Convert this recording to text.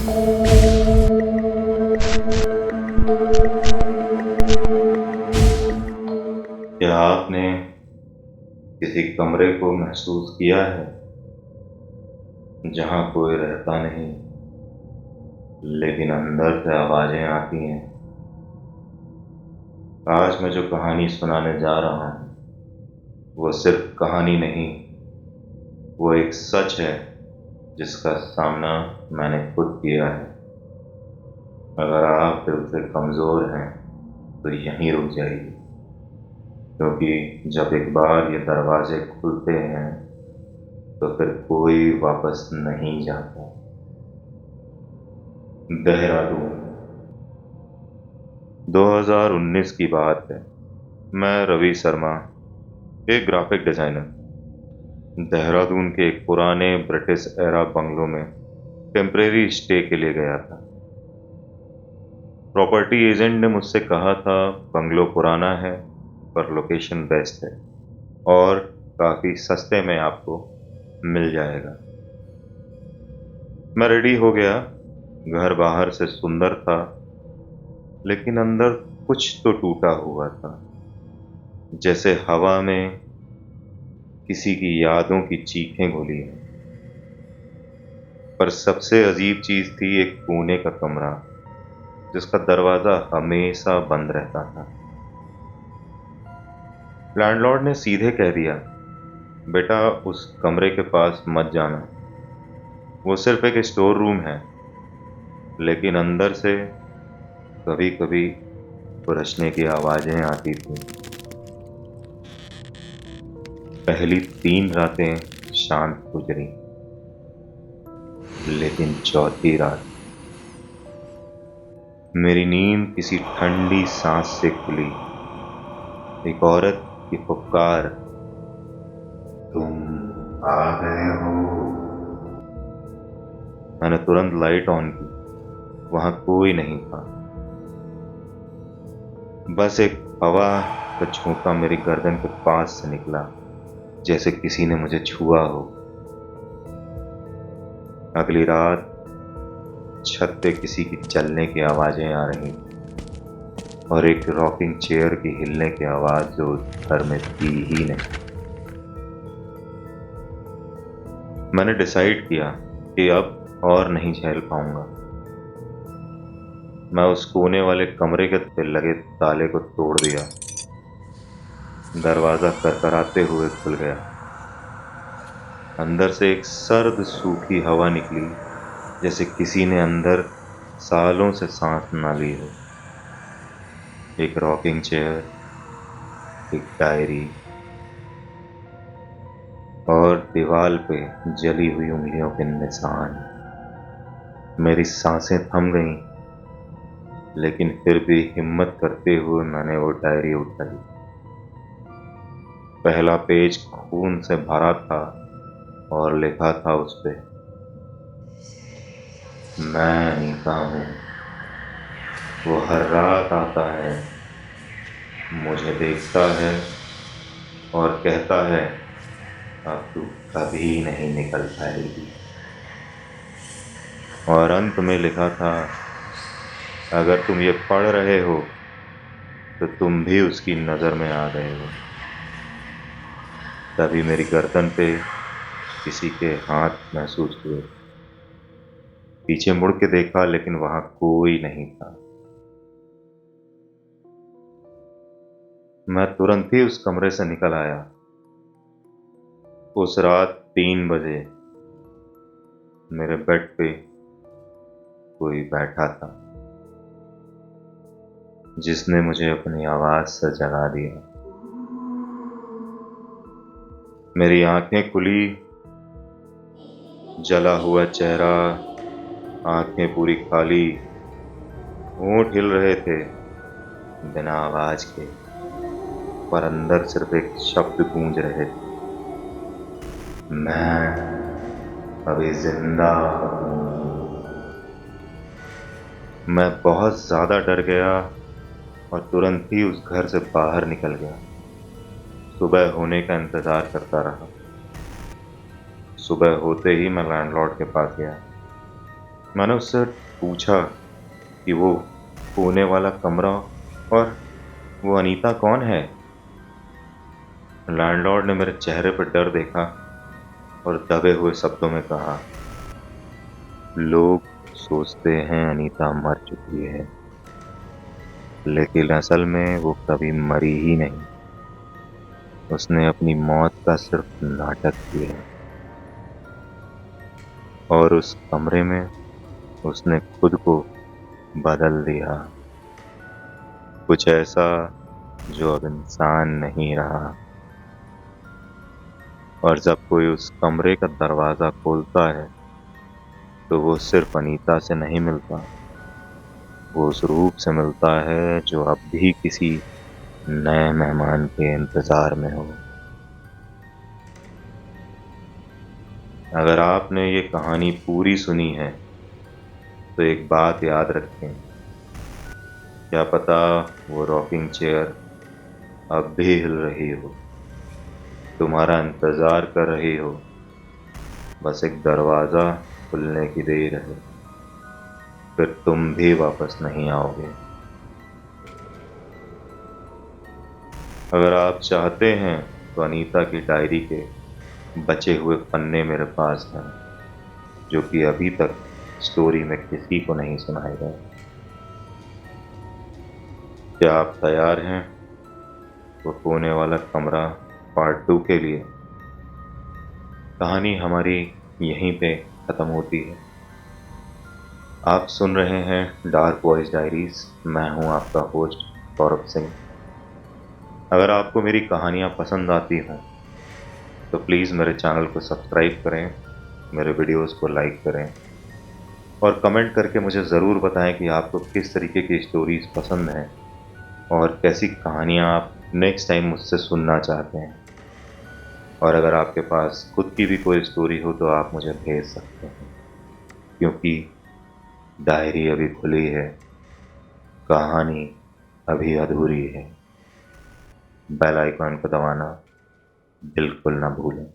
क्या आपने किसी कमरे को महसूस किया है जहां कोई रहता नहीं, लेकिन अंदर से आवाजें आती हैं? आज मैं जो कहानी सुनाने जा रहा हूं वो सिर्फ कहानी नहीं, वो एक सच है जिसका सामना मैंने खुद किया है। अगर आप दिल से कमजोर हैं तो यहीं रुक जाइए, क्योंकि जब एक बार ये दरवाजे खुलते हैं तो फिर कोई वापस नहीं जाता। देहरादून, 2019 की बात है। मैं रवि शर्मा, एक ग्राफिक डिजाइनर, देहरादून के एक पुराने ब्रिटिश एरा बंगलो में टेम्परेरी स्टे के लिए गया था। प्रॉपर्टी एजेंट ने मुझसे कहा था बंगलो पुराना है पर लोकेशन बेस्ट है और काफ़ी सस्ते में आपको मिल जाएगा। मैं रेडी हो गया। घर बाहर से सुंदर था, लेकिन अंदर कुछ तो टूटा हुआ था, जैसे हवा में किसी की यादों की चीखें घुली हैं। पर सबसे अजीब चीज थी एक कोने का कमरा जिसका दरवाजा हमेशा बंद रहता था। लैंडलॉर्ड ने सीधे कह दिया, बेटा उस कमरे के पास मत जाना, वो सिर्फ एक स्टोर रूम है। लेकिन अंदर से कभी कभी खुरचने की आवाजें आती थी। पहली 3 रातें शांत गुजरी, लेकिन चौथी रात मेरी नींद किसी ठंडी सांस से खुली। एक औरत की पुकार, तुम आ गए हो। मैंने तुरंत लाइट ऑन की। वहां कोई नहीं था, बस एक हवा का झोंका मेरी गर्दन के पास से निकला, जैसे किसी ने मुझे छुआ हो। अगली रात छत पे किसी की चलने की आवाजें आ रही और एक रॉकिंग चेयर की हिलने की आवाज जो उस घर में थी ही नहीं। मैंने डिसाइड किया कि अब और नहीं झेल पाऊंगा। मैं उस कोने वाले कमरे के पे लगे ताले को तोड़ दिया। दरवाजा करकराते हुए खुल गया। अंदर से एक सर्द सूखी हवा निकली, जैसे किसी ने अंदर सालों से सांस ना ली हो। एक रॉकिंग चेयर, एक डायरी और दीवार पे जली हुई उंगलियों के निशान। मेरी सांसें थम गईं, लेकिन फिर भी हिम्मत करते हुए मैंने वो डायरी उठाई। पहला पेज खून से भरा था और लिखा था उस पे, मैं अनीता हूँ। वो हर रात आता है, मुझे देखता है और कहता है, अब तू कभी नहीं निकल पाएगी। और अंत में लिखा था, अगर तुम ये पढ़ रहे हो तो तुम भी उसकी नज़र में आ गए हो। तभी मेरी गर्दन पे किसी के हाथ महसूस हुए। पीछे मुड़ के देखा, लेकिन वहां कोई नहीं था। मैं तुरंत ही उस कमरे से निकल आया। उस रात 3 बजे मेरे बेड पे कोई बैठा था, जिसने मुझे अपनी आवाज से जगा दिया। मेरी आंखें खुली, जला हुआ चेहरा, आंखें पूरी खाली, होंठ हिल रहे थे बिना आवाज के, पर अंदर सिर्फ एक शब्द गूंज रहे थे, मैं अभी जिंदा हूं। मैं बहुत ज्यादा डर गया और तुरंत ही उस घर से बाहर निकल गया। सुबह होने का इंतजार करता रहा। सुबह होते ही मैं लैंडलॉर्ड के पास गया। मैंने उससे पूछा कि वो कोने वाला कमरा और वो अनीता कौन है। लैंडलॉर्ड ने मेरे चेहरे पर डर देखा और दबे हुए शब्दों में कहा, लोग सोचते हैं अनीता मर चुकी है, लेकिन असल में वो कभी मरी ही नहीं। उसने अपनी मौत का सिर्फ नाटक किया और उस कमरे में उसने खुद को बदल दिया, कुछ ऐसा जो अब इंसान नहीं रहा। और जब कोई उस कमरे का दरवाजा खोलता है तो वो सिर्फ अनीता से नहीं मिलता, वो उस रूप से मिलता है जो अब भी किसी नए मेहमान के इंतजार में हो। अगर आपने ये कहानी पूरी सुनी है तो एक बात याद रखें, क्या पता वो रॉकिंग चेयर अब भी हिल रही हो, तुम्हारा इंतजार कर रही हो, बस एक दरवाजा खुलने की देर है, फिर तुम भी वापस नहीं आओगे। अगर आप चाहते हैं तो अनीता की डायरी के बचे हुए पन्ने मेरे पास हैं, जो कि अभी तक स्टोरी में किसी को नहीं सुनाए गए। क्या आप तैयार हैं वो कोने वाला कमरा पार्ट 2 के लिए? कहानी हमारी यहीं पे ख़त्म होती है। आप सुन रहे हैं डार्क वॉइस डायरीज। मैं हूं आपका होस्ट सौरभ सिंह। अगर आपको मेरी कहानियां पसंद आती हों तो प्लीज़ मेरे चैनल को सब्सक्राइब करें, मेरे वीडियोस को लाइक करें और कमेंट करके मुझे ज़रूर बताएं कि आपको किस तरीके की स्टोरीज़ पसंद हैं और कैसी कहानियां आप नेक्स्ट टाइम मुझसे सुनना चाहते हैं। और अगर आपके पास खुद की भी कोई स्टोरी हो तो आप मुझे भेज सकते हैं, क्योंकि डायरी अभी खुली है, कहानी अभी अधूरी है। बेल आइकॉन को दबाना बिल्कुल ना भूलें।